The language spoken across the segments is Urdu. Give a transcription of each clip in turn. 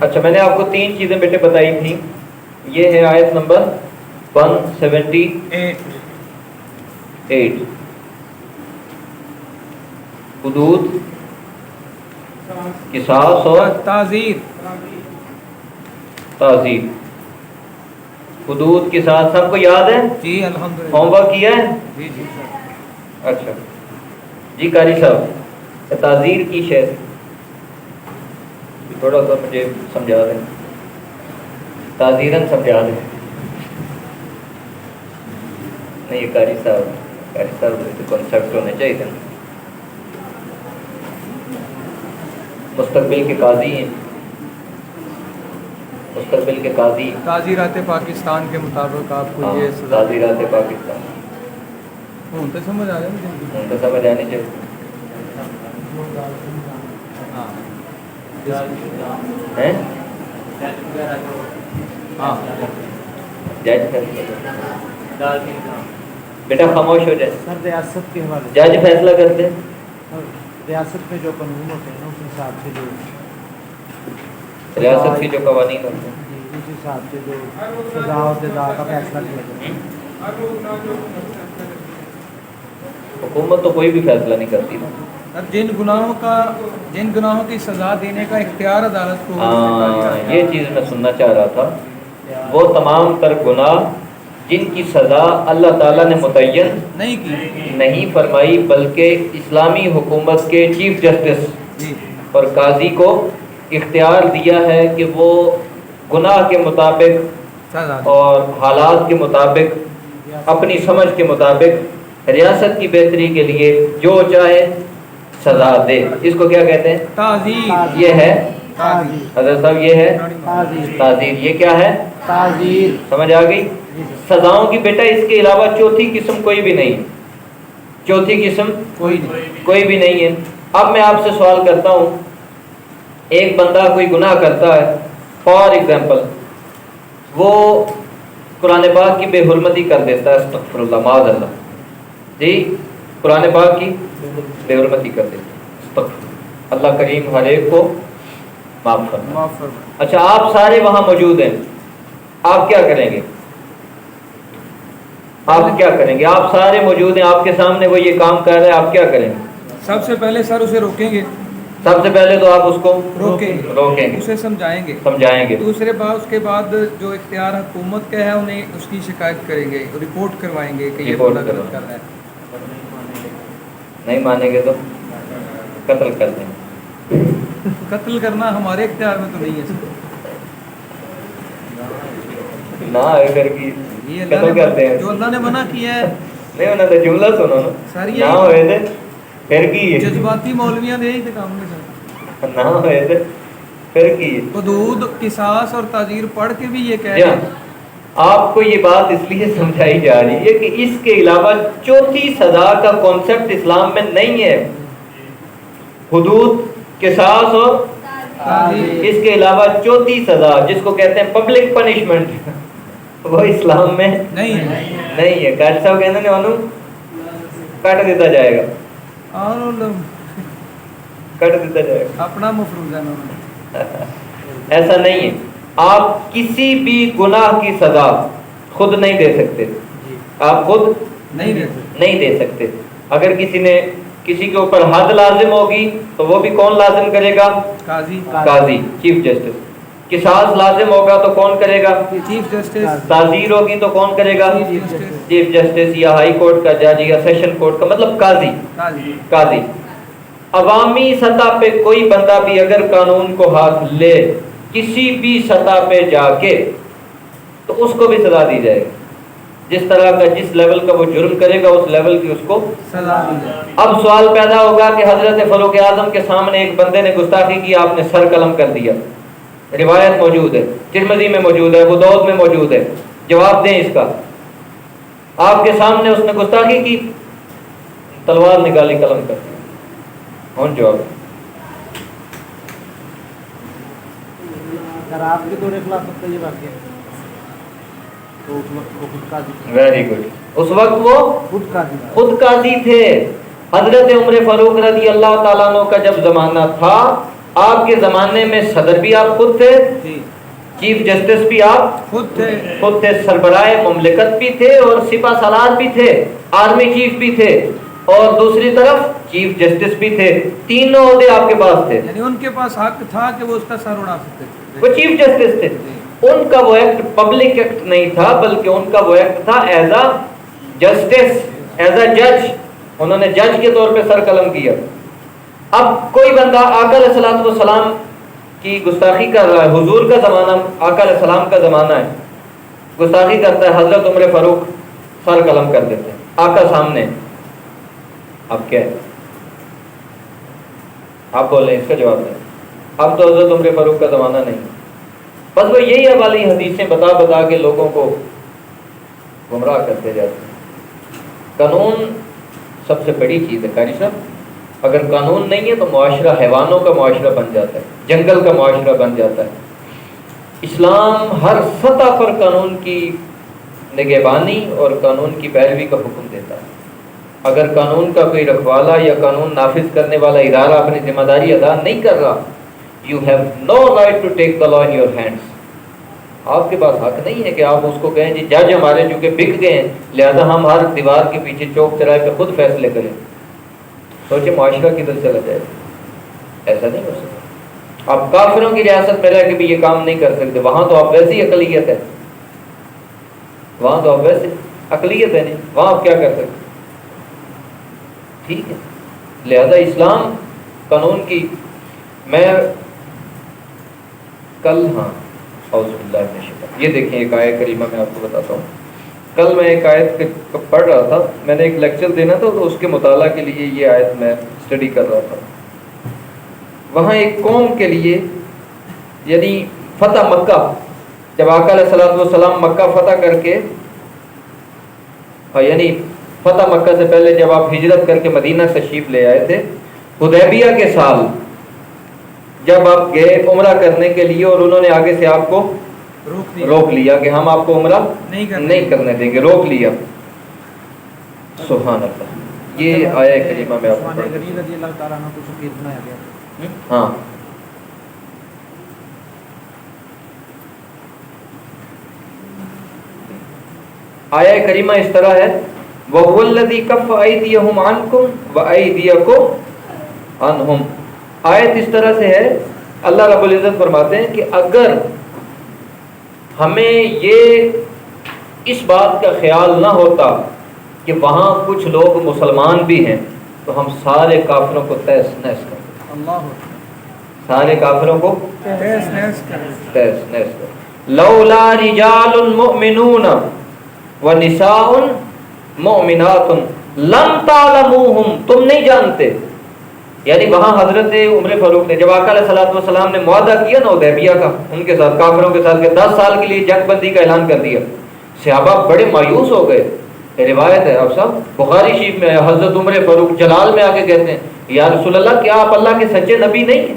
اچھا، میں نے آپ کو 3 چیزیں بیٹے بتائی تھیں. یہ ہے آیت نمبر 178. حدود، قصاص اور تعزیر. تعزیر. حدود کے ساتھ سب کو یاد ہے؟ جی الحمدللہ. ہوم ورک کیا ہے؟ جی جی سر. اچھا جی قاری صاحب، تعزیر کی شے تھوڑا سا مجھے سمجھا دیں، تعزیراً سمجھا دیں. نہیں قاری صاحب کنسیپٹ ہونے چاہیے تھے. مستقبل کے قاضی ہیں، مستقبل کے قاضی. تعزیرات پاکستان کے مطابق آپ کو یہ سزا تعزیرات پاکستان تو سمجھ آ رہا ہے مجھے. تو سمجھ آنی چاہیے. ہاں ہیں؟ ہاں جج بیٹا خاموش ہو جائے. سر ریاست کے حوالے سے جج فیصلہ کرتے ہیں. ریاست میں جو قانون ہوتے ہیں نا اس حساب سے جو ریاست کے جو قوانین ہوتے ہیں جی اس حساب سے جو سزا و جزا کا فیصلہ کیا جاتا ہے. حکومت تو کوئی بھی فیصلہ نہیں کرتی نا. اب جن گناہوں کی سزا دینے کا اختیار عدالت کو یہ چیز میں سننا چاہ رہا تھا. وہ تمام تر گناہ جن کی سزا اللہ تعالیٰ نے متعین نہیں فرمائی، بلکہ اسلامی حکومت کے چیف جسٹس اور قاضی کو اختیار دیا ہے کہ وہ گناہ کے مطابق اور حالات کے مطابق اپنی سمجھ کے مطابق ریاست کی بہتری کے لیے جو چاہے سزا دے. اس کو کیا کہتے ہیں؟ تعزیر. یہ ہے تعزیر. حضرت صاحب یہ ہے تعزیر. یہ کیا ہے؟ تعزیر. سمجھ آ گئی؟ سزاؤں کی بیٹا اس کے علاوہ چوتھی قسم کوئی بھی نہیں. چوتھی قسم کوئی بھی نہیں ہے. اب میں آپ سے سوال کرتا ہوں، ایک بندہ کوئی گناہ کرتا ہے، فار ایگزامپل وہ قرآن پاک کی بے حرمتی کر دیتا ہے، استغفر اللہ معاذ اللہ جی، قرآن پاک کی بے حرمتی کر دیتا ہے، استغفر اللہ کریم ہر ایک کو معاف فرمائے. اچھا آپ سارے وہاں موجود ہیں، آپ کیا کریں گے؟ آپ کیا کریں گے؟ آپ سارے موجود ہیں، آپ کے سامنے وہ یہ کام کر رہے ہیں، آپ کیا کریں گے؟ سب سے پہلے سر اسے روکیں گے. سب سے پہلے تو آپ اس کو روکیں گے، اسے سمجھائیں گے. دوسرے بات اس کے بعد جو اختیار حکومت کا ہے انہیں اس کی شکایت کریں گے، رپورٹ کروائیں گے کہ یہ غلط کر رہا ہے. نہیں مانیں گے تو قتل کر دیں گے. قتل کرنا ہمارے اختیار میں تو نہیں ہے سر. نہ اگر کی قتل کرتے ہیں جو اللہ نے منع کیا ہے. نہیں انہوں نے جملہ سنو نا. سر نہ ہوئے تھے پھر کی جذباتی مولویاں دے ہی تھے کام میں سر. نہ ہوئے تھے پھر کی حدود، قصاص اور تعزیر پڑھ کے بھی یہ کہہ رہے ہیں. آپ کو یہ بات اس لیے سمجھائی جا رہی ہے کہ اس کے علاوہ چوتھی سزا کا کانسیپٹ اسلام میں نہیں ہے. حدود، قصاص اور اس کے علاوہ چوتھی سزا جس کو کہتے ہیں پبلک پنشمنٹ وہ اسلام میں نہیں ہے. قاری صاحب کہتے ہیں انہوں کٹ دیتا جائے گا، کٹ دیتا جائے گا. اپنا مفروض ہے ایسا نہیں ہے. آپ کسی بھی گناہ کی سزا خود نہیں دے سکتے. آپ خود نہیں دے سکتے. اگر کسی کے اوپر حد لازم ہوگی تو وہ بھی کون لازم کرے گا؟ قاضی، چیف جسٹس. قصاص لازم ہوگا تو کون کرے گا؟ Chief justice. تعزیر ہوگی تو کون کرے گا؟ چیف جسٹس یا ہائی کورٹ کا جج یا سیشن کورٹ کا، مطلب قاضی. عوامی سطح پہ کوئی بندہ بھی اگر قانون کو ہاتھ لے کسی بھی سطح پہ جا کے تو اس کو بھی سزا دی جائے گی. جس طرح کا جس لیول کا وہ جرم کرے گا اس لیول کی اس کو سزا دی جائے گی. اب سوال پیدا ہوگا کہ حضرت فاروق اعظم کے سامنے ایک بندے نے گستاخی کی، آپ نے سر قلم کر دیا. روایت موجود ہے، ترمذی میں موجود ہے، ابو داؤد میں موجود ہے. جواب دیں اس کا. آپ کے سامنے اس نے گستاخی کی، تلوار نکالی، قلم کر دی. کون جواب؟ اگر آپ کے دور خلافت کا یہ واقعہ ہے تو اس وقت وہ خود قاضی تھے. Very good. اس وقت وہ خود قاضی تھے. حضرت عمر فاروق رضی اللہ تعالیٰ عنہ کا جب زمانہ تھا آپ کے زمانے میں صدر بھی آپ خود تھے، جی چیف جسٹس بھی آپ خود تھے، سربراہ مملکت بھی تھے اور سپہ سالار بھی تھے، آرمی چیف بھی تھے اور دوسری طرف چیف جسٹس بھی تھے، تینوں عہدے آپ کے پاس تھے۔ یعنی ان کے پاس حق تھا کہ وہ اس کا سر اڑا سکتے تھے۔ وہ چیف جسٹس تھے، ان کا وہ ایکٹ پبلک ایکٹ نہیں تھا، بلکہ ان کا وہ ایکٹ تھا as a justice, as a جج، انہوں نے جج کے طور پہ سر قلم کیا۔ اب کوئی بندہ آقا علیہ الصلوۃ والسلام کی گستاخی کر رہا ہے، حضور کا زمانہ، آقا علیہ السلام کا زمانہ ہے، گستاخی کرتا ہے، حضرت عمر فاروق سر قلم کر دیتے ہیں آقا سامنے، اب کیا ہے؟ آپ بول رہے ہیں، اس کا جواب دیں۔ اب تو حضرت عمر فاروق کا زمانہ نہیں، بس وہ یہی والی حدیثیں بتا بتا کے لوگوں کو گمراہ کرتے جاتے ہیں۔ قانون سب سے بڑی چیز ہے قاری صاحب، اگر قانون نہیں ہے تو معاشرہ حیوانوں کا معاشرہ بن جاتا ہے، جنگل کا معاشرہ بن جاتا ہے۔ اسلام ہر سطح پر قانون کی نگہبانی اور قانون کی پیروی کا حکم دیتا ہے۔ اگر قانون کا کوئی رکھوالا یا قانون نافذ کرنے والا ادارہ اپنی ذمہ داری ادا نہیں کر رہا، you have no right to take the law in your hands. آپ کے پاس حق نہیں ہے کہ آپ اس کو کہیں جی جج ہمارے چونکہ بک گئے ہیں لہذا ہم ہر دیوار کے پیچھے چوک چرائے پہ خود فیصلے کریں۔ سوچے معاشرہ کدھر چلا جائے، ایسا نہیں ہو سکتا۔ آپ کافروں کی ریاست میں رہ کے بھی یہ کام نہیں کر سکتے، وہاں تو آپ ویسی اقلیت ہے، وہاں تو آپ ویسے اقلیت ہے نہیں، وہاں آپ کیا کر سکتے؟ ٹھیک ہے، لہذا اسلام قانون کی، میں کل اعوذ باللہ من الشیطان، یہ دیکھیں ایک آیت کریمہ میں آپ کو بتاتا ہوں۔ کل میں ایک آیت پڑھ رہا تھا، میں نے ایک لیکچر دینا تھا تو اس کے مطالعہ کے لیے یہ آیت میں اسٹڈی کر رہا تھا۔ وہاں ایک قوم کے لیے، یعنی فتح مکہ، جب آقا علیہ الصلوۃ والسلام مکہ فتح کر کے، یعنی فتح مکہ سے پہلے جب آپ ہجرت کر کے مدینہ تشریف لے آئے تھے، حدیبیہ کے سال جب آپ گئے عمرہ کرنے کے لیے اور انہوں نے آگے سے آپ کو روک لیا کہ ہم آپ کو عمرہ نہیں کرنے دیں گے، روک لیا۔ سبحان اللہ، یہ آیہ کریمہ میں آپ کو رضی اللہ تعالیٰ عنہ کو سفیر بنایا گیا۔ ہاں، آیہ کریمہ اس طرح ہے، وَهُوَ الَّذِي كَفَّ أَيْدِيَهُمْ عَنْكُمْ وَأَيْدِيَكُمْ عَنْهُمْ۔ آیت اس طرح سے ہے، اللہ رب العزت فرماتے ہیں کہ اگر ہمیں یہ اس بات کا خیال نہ ہوتا کہ وہاں کچھ لوگ مسلمان بھی ہیں تو ہم سارے کافروں کو تہس نہس کر دیتے، اللہ سارے کافروں کو تہس نہس کر تہس نہس کر۔ لولا رجال مؤمنون ونساء مؤمنات لم تعلموہم، تم نہیں جانتے، یعنی وہاں حضرت عمر فاروق نے جب آقا علیہ الصلوۃ والسلام نے معاہدہ کیا نا حدیبیہ کا ان کے ساتھ، کافروں کے ساتھ، کہ 10 سال کے لیے جنگ بندی کا اعلان کر دیا، صحابہ بڑے مایوس ہو گئے۔ روایت ہے آپ صاحب بخاری شریف میں، حضرت عمر فاروق جلال میں آ کے کہتے ہیں یا رسول اللہ کیا آپ اللہ کے سچے نبی نہیں ہیں؟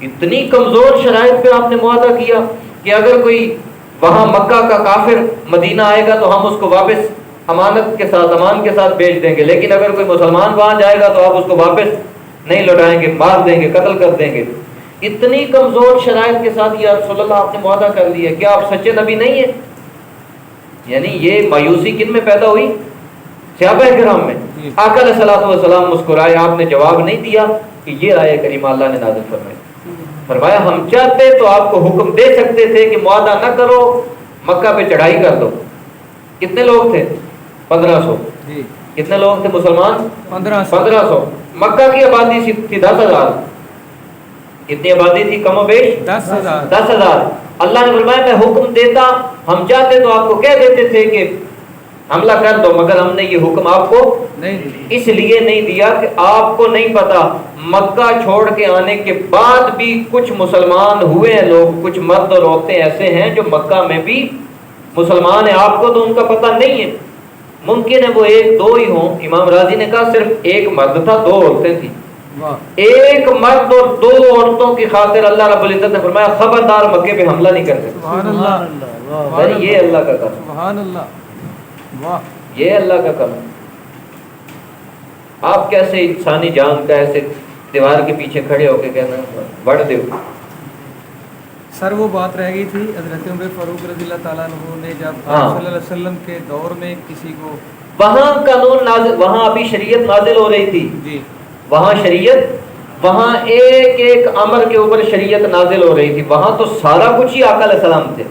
اتنی کمزور شرائط پہ آپ نے معاہدہ کیا کہ اگر کوئی وہاں مکہ کا کافر مدینہ آئے گا تو ہم اس کو واپس امانت کے ساتھ، امان کے ساتھ بھیج دیں گے، لیکن اگر کوئی مسلمان وہاں جائے گا تو آپ اس کو واپس نہیں لوٹائیں گے، مار دیں گے، قتل کر دیں گے۔ اتنی کمزور شرائط کے ساتھ یا رسول اللہ آپ نے معاہدہ کر لیا، کیا آپ سچے نبی نہیں ہیں؟ یعنی یہ مایوسی کن میں پیدا ہوئی؟ صحابہ کرام میں۔ آقا علیہ الصلوۃ والسلام مسکرائے، آپ نے جواب نہیں دیا کہ یہ آیہ کریمہ اللہ نے نازل فرمائی، فرمایا ہم چاہتے تو آپ کو حکم دے سکتے تھے کہ معاہدہ نہ کرو، مکہ پہ چڑھائی کر دو۔ کتنے لوگ تھے؟ 1500۔ کتنے لوگ تھے مسلمان؟ 1500۔ مکہ کی آبادی تھی 10,000۔ کتنی آبادی تھی کم و بیش؟ 10,000۔ اللہ نے فرمایا میں حکم دیتا، ہم چاہتے تو آپ کو کہہ دیتے تھے کہ حملہ کر دو، مگر ہم نے یہ حکم آپ کو اس لیے نہیں دیا کہ آپ کو نہیں پتا مکہ چھوڑ کے آنے کے بعد بھی کچھ مسلمان ہوئے ہیں لوگ، کچھ مرد اور عورتیں ایسے ہیں جو مکہ میں بھی مسلمان ہیں، آپ کو تو ان کا پتہ نہیں ہے۔ ممکن ہے وہ 1-2 ہی ہوں، امام راضی نے کہا صرف ایک مرد تھا، 2 عورتیں تھیں، ایک مرد اور 2 عورتوں کی خاطر اللہ رب العزت نے فرمایا خبردار مکے پہ حملہ نہیں کر سکتے۔ سبحان اللہ، یعنی یہ اللہ کا کام، سبحان اللہ، واہ، یہ اللہ کا کام۔ آپ کیسے انسانی جان کا ایسے دیوار کے پیچھے کھڑے ہو کے کہنا بڑھ دو. سر وہ بات رہ گئی تھی حضرت عمر فاروق رضی اللہ تعالیٰ عنہ نے جب آپ ہاں. صلی اللہ علیہ وسلم کے دور میں کسی کو وہاں قانون نازل، وہاں ابھی شریعت نازل ہو رہی تھی. جی وہاں شریعت، وہاں ایک ایک امر کے اوپر شریعت نازل ہو رہی تھی. وہاں تو سارا کچھ ہی آقا علیہ السلام تھے.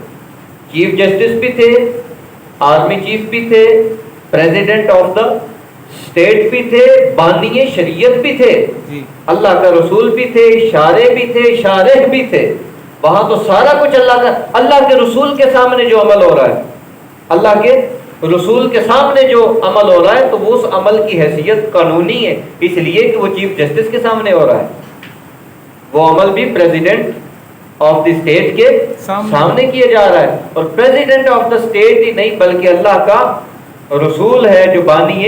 چیف جسٹس بھی تھے، آرمی چیف بھی تھے، پریزیڈنٹ آف دا اسٹیٹ بھی تھے، بانی شریعت بھی تھے، جی اللہ کا رسول بھی تھے، شارع بھی تھے، شارح بھی تھے. وہاں تو سارا کچھ اللہ کے رسول کے سامنے جو عمل ہو رہا ہے، اللہ کے رسول کے سامنے جو عمل ہو رہا ہے، تو وہ اس عمل کی حیثیت قانونی ہے، اس لیے کہ وہ چیف جسٹس کے سامنے ہو رہا ہے. وہ عمل بھی پریزیڈنٹ آف دی اسٹیٹ کے سامنے کیا جا رہا ہے. اور پریزیڈنٹ آف دا اسٹیٹ ہی نہیں بلکہ اللہ کا رسول ہے جو بانی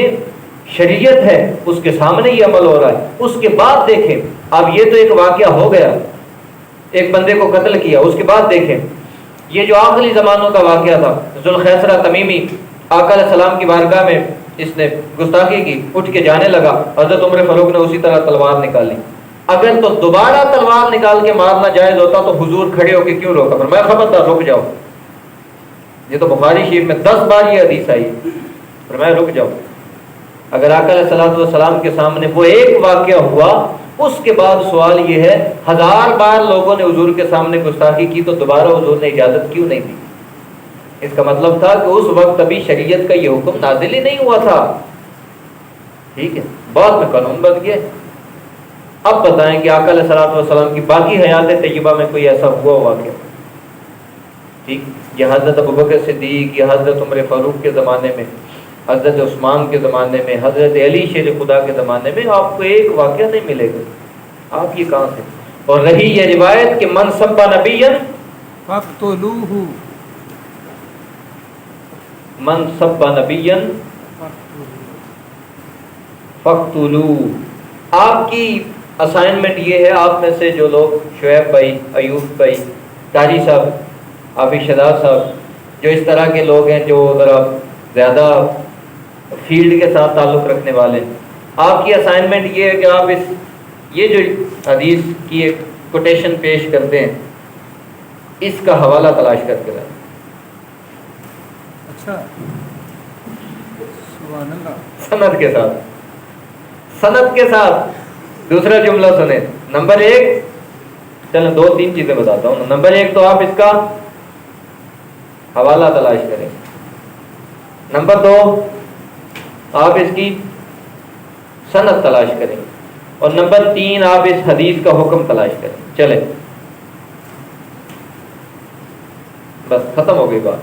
شریعت ہے، اس کے سامنے ہی عمل ہو رہا ہے. اس کے بعد دیکھیں، اب یہ تو ایک واقعہ ہو گیا، ایک بندے کو قتل کیا. اس کے بعد دیکھیں یہ جو آخری زمانوں کا واقعہ تھا، ذوالخیسرہ تمیمی آقا علیہ السلام کی بارگاہ میں اس نے گستاخی کی، اٹھ کے جانے لگا. حضرت عمر فاروق نے اسی طرح تلوار نکالی. اگر تو دوبارہ تلوار نکال کے مارنا جائز ہوتا تو حضور کھڑے ہو کے کیوں روکا؟ فرمایا خبردار رک جاؤ. یہ تو بخاری شریف میں 10 بار یہ حدیث آئی. فرمایا رک جاؤ. اگر آقا علیہ السلام کے سامنے وہ ایک واقعہ ہوا، اس کے بعد سوال یہ ہے 1000 بار لوگوں نے حضور کے سامنے گستاخی کی تو دوبارہ حضور نے اجازت کیوں نہیں دی؟ اس کا مطلب تھا کہ اس وقت ابھی شریعت کا یہ حکم نازل ہی نہیں ہوا تھا. ٹھیک ہے، بعد میں قانون بن گیا. اب بتائیں کہ آقا علیہ السلام کی باقی حیات طیبہ میں کوئی ایسا ہوا واقعہ؟ ٹھیک، یہ حضرت ابوبکر صدیق، یہ حضرت عمر فاروق کے زمانے میں، حضرت عثمان کے زمانے میں، حضرت علی شیر خدا کے زمانے میں آپ کو ایک واقعہ نہیں ملے گا. آپ یہ کہاں سے؟ اور رہی یہ روایت کہ من سب نبیا فاقتلوہ، من سب نبیا فاقتلوہ. آپ کی اسائنمنٹ یہ ہے، آپ میں سے جو لوگ شعیب بھائی، ایوب بھائی، قاری صاحب، عابد شداد صاحب، جو اس طرح کے لوگ ہیں جو ذرا زیادہ فیلڈ کے ساتھ تعلق رکھنے والے ہیں، آپ کی اسائنمنٹ یہ ہے کہ آپ یہ جو حدیث کی ایک کوٹیشن پیش کرتے ہیں، اس کا حوالہ تلاش کر کے لائیں. اچھا سبحان اللہ. سند کے ساتھ، سند کے ساتھ. دوسرا جملہ سنیں. نمبر 1، چلیں 2-3 چیزیں بتاتا ہوں. نمبر 1 تو آپ اس کا حوالہ تلاش کریں. نمبر 2 آپ اس کی سند تلاش کریں. اور نمبر 3 آپ اس حدیث کا حکم تلاش کریں. چلیں بس ختم ہو گئی بات.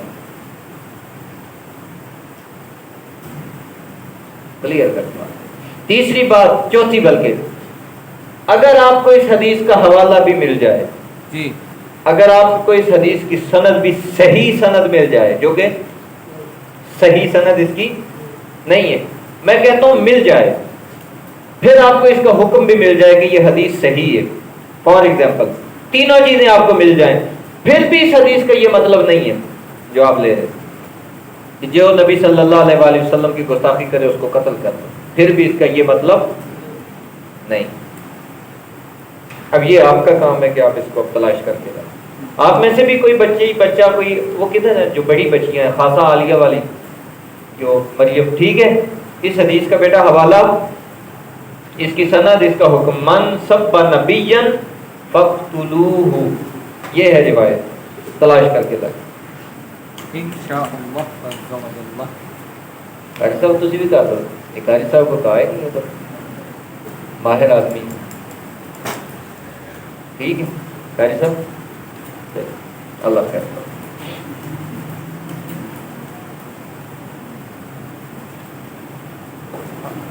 کلیئر کرنا. تیسری بات، چوتھی بلکہ، اگر آپ کو اس حدیث کا حوالہ بھی مل جائے، جی، اگر آپ کو اس حدیث کی سند بھی صحیح سند مل جائے، جو کہ صحیح سند اس کی نہیں ہے، میں کہتا ہوں مل جائے، پھر آپ کو اس کا حکم بھی مل جائے کہ یہ حدیث صحیح ہے. فار ایگزامپل تینوں چیزیں آپ کو مل جائیں، پھر بھی اس حدیث کا یہ مطلب نہیں ہے جو آپ لے رہے کہ جو نبی صلی اللہ علیہ وآلہ وسلم کی گستاخی کرے اس کو قتل کر دو، پھر بھی اس کا یہ مطلب نہیں. اب یہ آپ کا کام ہے کہ آپ اس کو تلاش کر کے لائیں. آپ میں سے بھی کوئی بچہ کوئی وہ کدھر ہے جو بڑی بچیاں ہیں، خاصہ عالیہ والی جو مریم، ٹھیک ہے، اس حدیث کا بیٹا حوالہ، اس کی سند، اس کا حکم، من سب نبیا فاقتلوہ، یہ ہے روایت. تلاش کر کے لائیں. انشاءاللہ عز وجل. قاری صاحب تجھے بھی کہا تھا، ایک قاری صاحب کو کہا ہے نہیں تو ماہر آدمی. ٹھیک ہے قاری صاحب، اللہ خیر.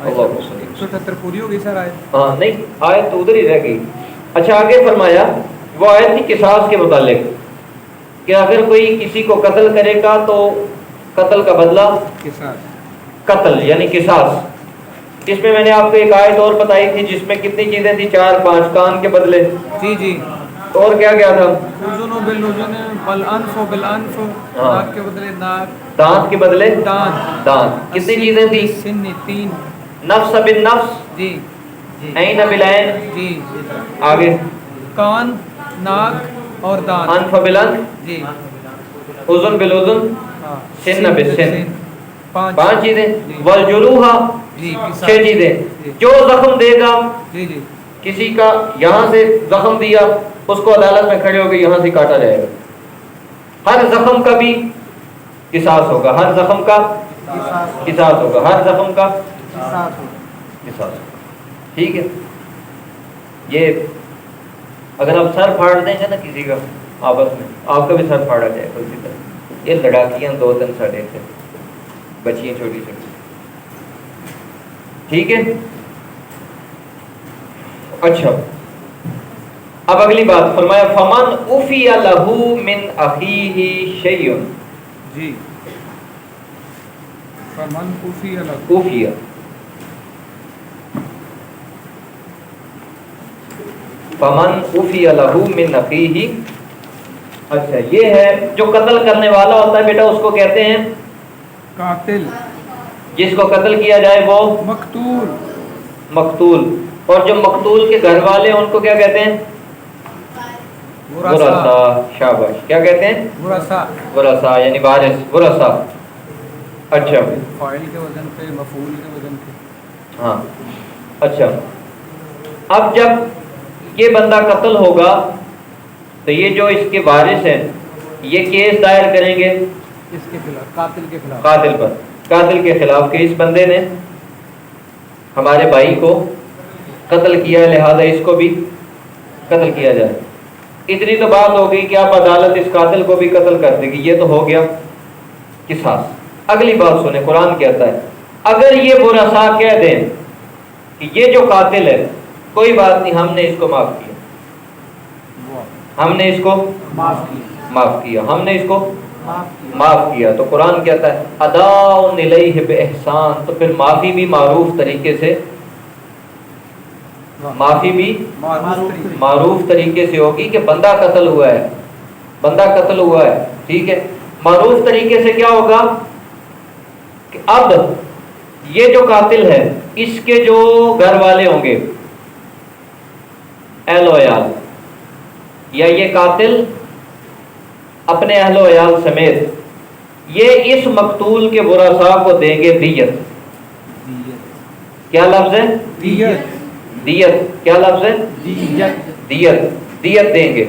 اللہ 178 پوری ہو گئی سر آیت؟ ہاں نہیں، آیت تو ادھر ہی رہ گئی. اچھا آگے فرمایا وہ آیت تھی قصاص کے متعلق کہ اگر کوئی کسی کو قتل کرے گا تو قتل کا بدلہ قتل یعنی قصاص. اس میں میں نے آپ کو ایک آیت اور بتائی تھی جس میں کتنی چیزیں تھی، 4-5. کان کے بدلے، جی جی، اور کیا کیا تھا، اذن بالاذن والانف بالانف، ناک کے بدلے ناک، دانت کے بدلے دانت، دانت. کتنی چیزیں تھی، سن 3، نفس بالنفس، جی عین بالعین جی آگے کان ناک اور دان انف بالانف جی اذن بالاذن ہاں سن بالسن پانچ چیزیں جی والجروح جی 6 چیزیں جی جو زخم دے گا جی جی کسی کا یہاں سے زخم دیا اس کو عدالت میں کھڑے ہو کے یہاں سے کاٹا جائے گا ہر زخم کا بھی قصاص ہوگا ہر زخم کا قصاص ہوگا ہر زخم کا قصاص ہوگا ٹھیک ہے یہ اگر آپ سر پھاڑ دیں گے نا کسی کا آپس میں آپ کا بھی سر پھاڑا جائے گا اسی طرح یہ لڑاکیاں 2-3 ساڑھے تھے بچیاں چھوٹی چھوٹی ٹھیک ہے اچھا اب اگلی بات فرمایا فمن عفی لہ من اخیہ شیء جی فرمان کوفی الگ عفیہ فمن عفی لہ من اخیہ اچھا یہ ہے جو قتل کرنے والا ہوتا ہے بیٹا اس کو کہتے ہیں قاتل جس کو قتل کیا جائے وہ مقتول مقتول اور جو مقتول کے گھر والے ہیں ان کو کیا کہتے ہیں ورثا شاباش کیا کہتے ہیں ورثا ورثا یعنی وارث ورثا اچھا فاعل کے وزن پہ مفعول کے وزن پہ ہاں اچھا اب جب یہ بندہ قتل ہوگا تو یہ جو اس کے وارث ہیں یہ کیس دائر کریں گے اس کے خلاف قاتل کے خلاف قاتل پر قاتل کے خلاف کہ اس بندے نے ہمارے بھائی کو قتل کیا لہذا اس کو بھی قتل کیا جائے اتنی تو بات ہو گئی کہ آپ عدالت اس قاتل کو بھی قتل کر دے گی یہ تو ہو گیا قصاص اگلی بات سنیں قرآن کہتا ہے اگر یہ ورثاء کہہ دیں کہ یہ جو قاتل ہے کوئی بات نہیں ہم نے اس کو معاف کیا ہم نے اس کو معاف کیا ہم نے اس کو معاف کیا تو قرآن کہتا ہے اداء الیہ باحسان تو پھر معافی بھی معروف طریقے سے معافی بھی معروف طریقے سے ہوگی کہ بندہ قتل ہوا ہے بندہ قتل ہوا ہے ٹھیک ہے معروف طریقے سے کیا ہوگا کہ اب یہ جو قاتل ہے اس کے جو گھر والے ہوں گے اہل و عیال یا یہ قاتل اپنے اہل و عیال سمیت یہ اس مقتول کے ورثاء کو دیں گے دیت کیا لفظ ہے دیت کیا لفظ ہے دیت دیں گے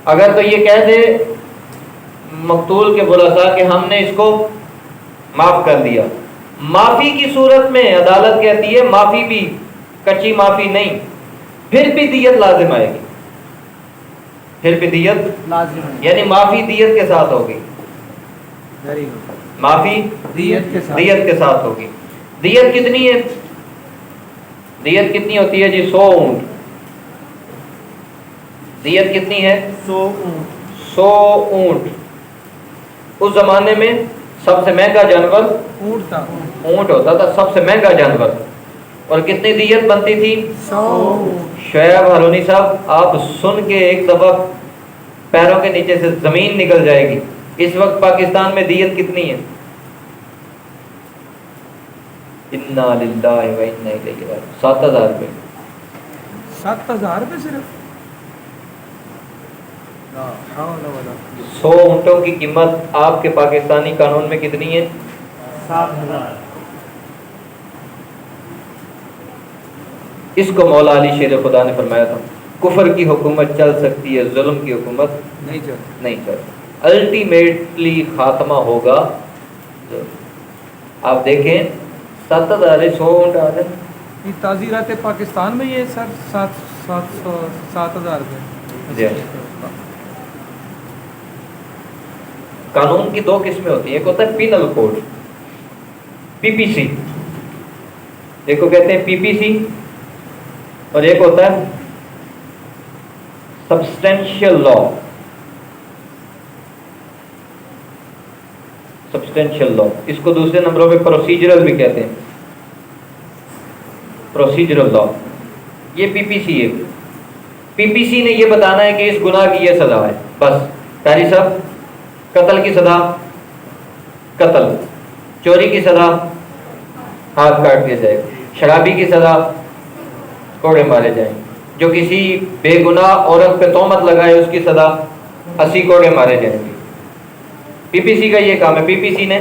اگر تو یہ کہہ دے مقتول کے ورثاء کہ ہم نے اس کو معاف کر دیا معافی کی صورت میں عدالت کہتی ہے معافی بھی کچی معافی نہیں پھر بھی دیت لازم آئے گی پھر بھی دیت لازم یعنی معافی دیت کے ساتھ ہوگی معافی دیت کے ساتھ ہوگی دیت کتنی ہے دیت کتنی ہوتی ہے جی 100 اونٹ دیت کتنی ہے 100 اونٹ اس زمانے میں سب سے مہنگا جانور اونٹ ہوتا تھا سب سے مہنگا جانور اور کتنی دیت بنتی تھی 100 شعیب ہارونی صاحب آپ سن کے ایک دفعہ پیروں کے نیچے سے زمین نکل جائے گی اس وقت پاکستان میں دیت کتنی ہے انا للہ و انا الیہ راجعون 7000 روپے 7000 روپے صرف 100 اونٹوں کی قیمت آپ کے پاکستانی قانون میں کتنی ہے 7000 اس کو مولا علی شیر خدا نے فرمایا تھا کفر کی حکومت چل سکتی ہے ظلم کی حکومت نہیں چل الٹیمیٹلی خاتمہ ہوگا آپ دیکھیں 7000 100 اونٹ آ جائیں یہ تعزیرات پاکستان میں یہ سر 7000 روپے قانون کی 2 قسمیں ہوتی ہیں ایک ہوتا ہے پینل کوڈ پی پی سی ایک کو کہتے ہیں پی پی سی اور ایک ہوتا ہے سبسٹینشیل لا سبسٹینشیل لا اس کو دوسرے نمبروں پہ پروسیجرل بھی کہتے ہیں پروسیجرل لا یہ پی پی سی ہے پی پی سی نے یہ بتانا ہے کہ اس گناہ کی یہ سزا ہے بس قاری صاحب قتل کی سزا قتل چوری کی سزا ہاتھ کاٹ دیا جائے گا شرابی کی سزا کوڑے مارے جائیں گے. جو کسی بے گناہ عورت پہ تہمت لگائے اس کی سزا 80 کوڑے مارے جائیں گے. پی پی سی کا یہ کام ہے, پی پی سی نے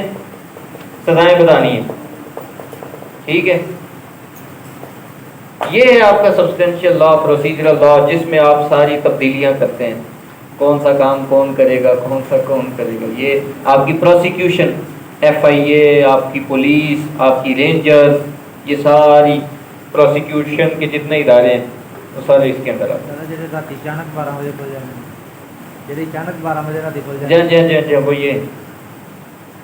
سزائیں بتانی ہیں. ٹھیک ہے, یہ ہے آپ کا سبسٹینشیل لا, پروسیجرل لا, جس میں آپ ساری تبدیلیاں کرتے ہیں. کون سا کام کون کرے گا, کون سا کون کرے گا. یہ آپ کی پروسیکیوشن, ایف آئی اے, آپ کی پولیس, آپ کی رینجرز, یہ ساری پروسیکیوشن کے جتنے ادارے ہیں وہ سارے اس کے اندر آتے ہیں. اچانک 12 بجے کھل جائے, اچانک 12 بجے رات کھل جی جی جی جی, وہ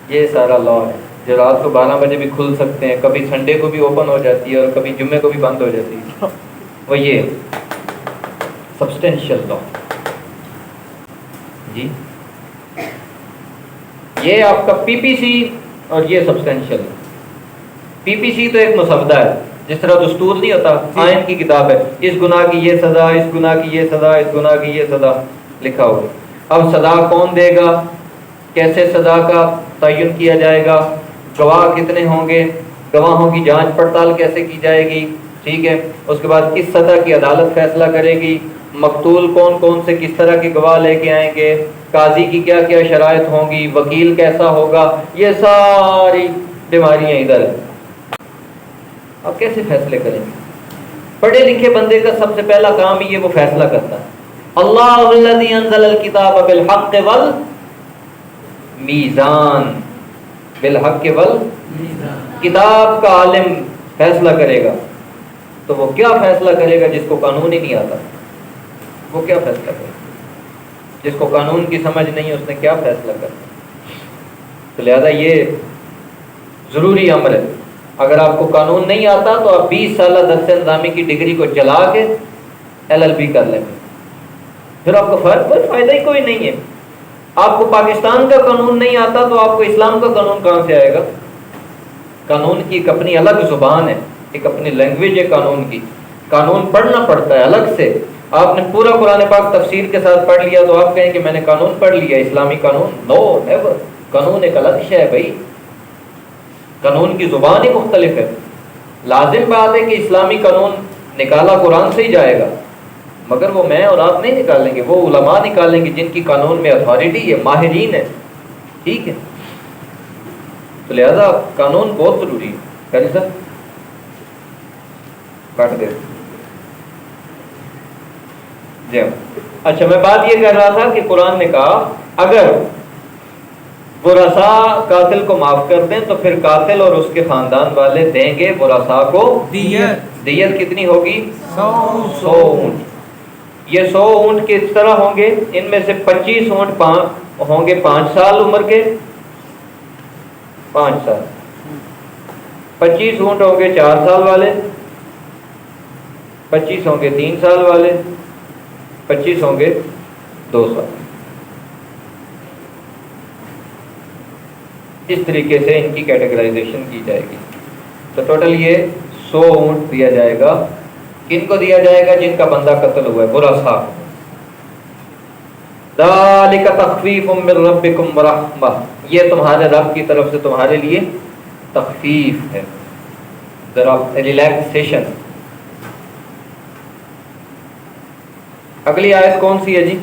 یہ سارا لا ہے جو رات کو 12 بجے بھی کھل سکتے ہیں, کبھی سنڈے کو بھی اوپن ہو جاتی ہے اور کبھی جمعے کو بھی بند ہو جاتی ہے. وہ یہ سبسٹینشیل لا. جی یہ آپ کا پی پی سی اور یہ سبسٹینشیل. پی پی سی تو ایک مسودہ ہے, جس طرح دستور نہیں ہوتا, آئین کی کتاب ہے, اس گناہ کی یہ سزا, اس گناہ کی یہ سزا, اس گناہ کی یہ سزا لکھا ہوگا. اب سزا کون دے گا, کیسے سزا کا تعین کیا جائے گا, گواہ کتنے ہوں گے, گواہوں کی جانچ پڑتال کیسے کی جائے گی. ٹھیک ہے, اس کے بعد کس سطح کی عدالت فیصلہ کرے گی, مقتول کون کون سے کس طرح کے گواہ لے کے آئیں گے, قاضی کی کیا کیا شرائط ہوں گی, وکیل کیسا ہوگا, یہ ساری بیماریاں ادھر ہیں. آپ کیسے فیصلے کریں گے؟ پڑھے لکھے بندے کا سب سے پہلا کام ہی یہ وہ فیصلہ کرتا ہے. اللہ الذی انزل الکتاب بالحق والمیزان, بالحق والمیزان, کتاب کا عالم فیصلہ کرے گا. تو وہ کیا فیصلہ کرے گا جس کو قانون ہی نہیں آتا؟ وہ کیا فیصلہ کرے گا جس کو قانون کی سمجھ نہیں, اس نے کیا فیصلہ کرنا؟ تو لہذا یہ ضروری امر ہے. اگر آپ کو قانون نہیں آتا تو آپ 20 سالہ درس نظامی کی ڈگری کو جلا کے LLB کر لیں گے, پھر آپ کو فائدہ ہی کوئی نہیں ہے. آپ کو پاکستان کا قانون نہیں آتا تو آپ کو اسلام کا قانون کہاں سے آئے گا؟ قانون کی ایک اپنی الگ زبان ہے, ایک اپنی لینگویج ہے قانون کی. قانون پڑھنا پڑتا ہے الگ سے. آپ نے پورا قرآن پاک تفسیر کے ساتھ پڑھ لیا تو آپ کہیں کہ میں نے قانون پڑھ لیا, اسلامی قانون. نو نیور. قانون ایک الگ شے ہے بھائی, قانون کی زبان ہی مختلف ہے. لازم بات ہے کہ اسلامی قانون نکالا قرآن سے ہی جائے گا, مگر وہ میں اور آپ نہیں نکالیں گے, وہ علماء نکالیں گے جن کی قانون میں اتھارٹی ہے, ماہرین ہے. ٹھیک ہے, تو لہذا قانون بہت ضروری ہے. کریں سر کاٹ دے. جی اچھا, میں بات یہ کر رہا تھا کہ قرآن نے کہا اگر ورثاء قاتل کو معاف کر دیں تو پھر قاتل اور اس کے خاندان والے دیں گے ورثاء کو دیت. دیت کتنی ہوگی؟ 100 اونٹ. یہ 100 اونٹ کس طرح ہوں گے؟ ان میں سے 25 اونٹ ہوں گے 5 سال عمر کے, 5 سال. 25 اونٹ ہوں گے 4 سال والے, 25 ہوں گے 3 سال والے, 25 ہوں گے 2 سال. اس طریقے سے ان کی کیٹیگرائزیشن کی جائے گی. تو ٹوٹل یہ 100 اونٹ دیا جائے گا. کن کو دیا جائے گا؟ جن کا بندہ قتل ہوا ہے, ورثاء. ذالک تخفیف من ربکم ورحمہ, یہ تمہارے رب کی طرف سے تمہارے لیے تخفیف ہے, ذرا ریلیکسیشن. اگلی آیت کون سی ہے جی؟